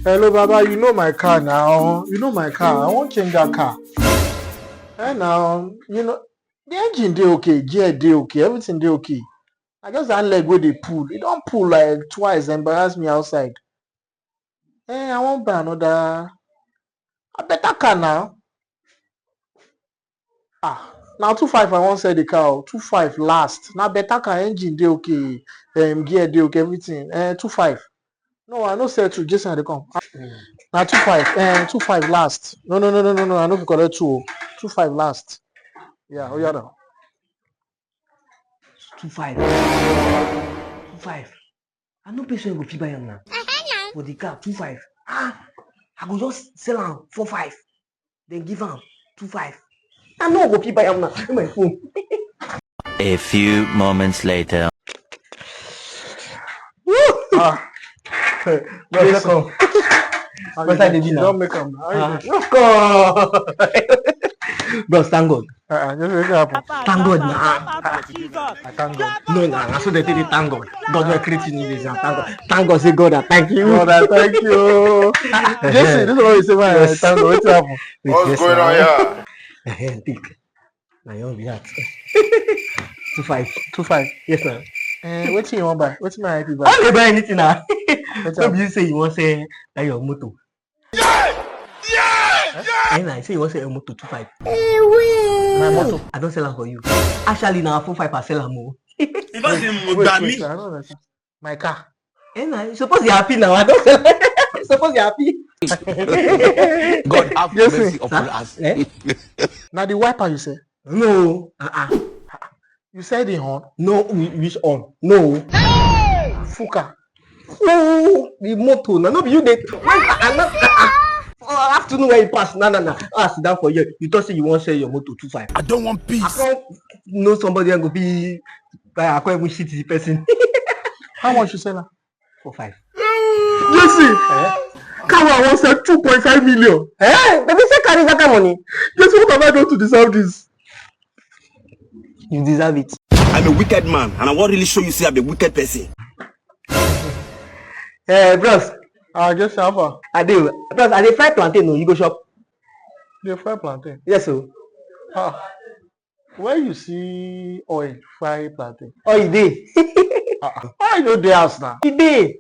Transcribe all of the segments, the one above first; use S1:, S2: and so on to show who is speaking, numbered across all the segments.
S1: Hello, Baba. You know my car now. You know my car. I won't change that car. And now, the engine dey okay, gear dey okay, everything dey okay. I just that leg where they pull. It don't pull like twice, embarrass me outside. I won't buy another. A better car now. Now 2.5 I won't sell the car. 2.5 last. Now better car engine dey okay, gear dey okay, everything. 2.5. No, I no sell to Jason they come. Now 2.5. 2.5 last. No. I no collect 2. 2.5 last. Yeah, oh yeah now.
S2: 2.5. 2.5. I no person go fit buy am now. For the car 2.5. I go just sell am 4.5. Then give am 2.5. I no go fit buy am now. In my phone.
S3: A few moments later.
S2: Welcome. What I did now?
S1: Don't make them.
S2: Welcome. Bros, thank God.
S1: Just make it happen.
S2: Thank God now.
S1: I thank God.
S2: No, nah. So they tell you thank God. God will create you this and thank God. Thank God, say God, I thank you.
S1: God, I thank you. Jesse, this is what you say when I thank God. What's happening?
S4: What's going on here?
S2: Think. Now you be that. 2.5.
S1: 2.5.
S2: Yes, sir.
S1: What you want buy? What's my IP buy?
S2: I don't buy anything now. Maybe you say you want to say that your motor. And I say you want to say your motor 2.5.
S1: My motor.
S2: I don't sell them for you. Actually, now 4.5 I sell them more.
S1: Wait, I don't understand. My car.
S2: And I suppose you're happy now. I don't sell. Suppose you're happy.
S4: God have mercy upon us.
S1: Now the wiper you say?
S2: No.
S1: You said the horn?
S2: No, which on? No.
S1: Fuka.
S2: No, the motor. No, you did. I have to know where you pass. No. Sit down for you. You thought say you want to sell your motor 2.5.
S4: I don't want peace.
S2: I can't know somebody and go be. I can't even shit the person.
S1: How much you sell her?
S2: 4.5.
S1: Jesse! Kawa wants 2.5 million.
S2: Baby, say carry that kind of money.
S1: Jesse, what have I done to deserve this?
S2: You deserve it.
S4: I'm a wicked man, and I won't really show you say I'm a wicked person.
S2: Bros.
S1: I guess Alpha.
S2: I do. Bros, I dey fry plantain. No, you go shop.
S1: They fry plantain.
S2: Yes, sir.
S1: Where you see oil fry plantain?
S2: Oh, you did.
S1: Why you know the house now?
S2: You did.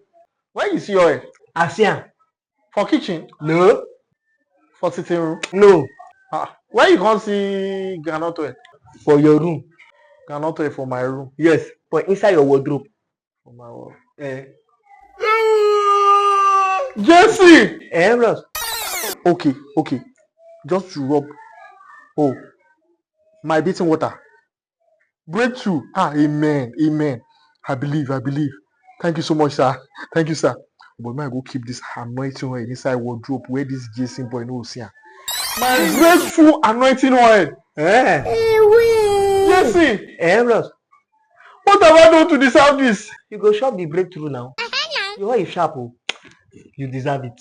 S1: Where you see oil?
S2: I see am.
S1: For kitchen?
S2: No.
S1: For sitting room?
S2: No.
S1: Where you can't see groundnut oil?
S2: For your room.
S1: Groundnut oil for my room.
S2: Yes. For inside your wardrobe.
S1: For my wall. Jesse!
S2: Bros.
S1: Okay. Just to rub. Oh. My bathing water. Breakthrough. Amen. I believe. Thank you so much, sir. Thank you, sir. But may I go keep this anointing oil inside wardrobe where this Jason boy knows here. My breakthrough anointing oil. Jesse!
S2: Bros.
S1: What have I done to deserve this?
S2: You go shop the breakthrough now. Your oil is sharp. You deserve it.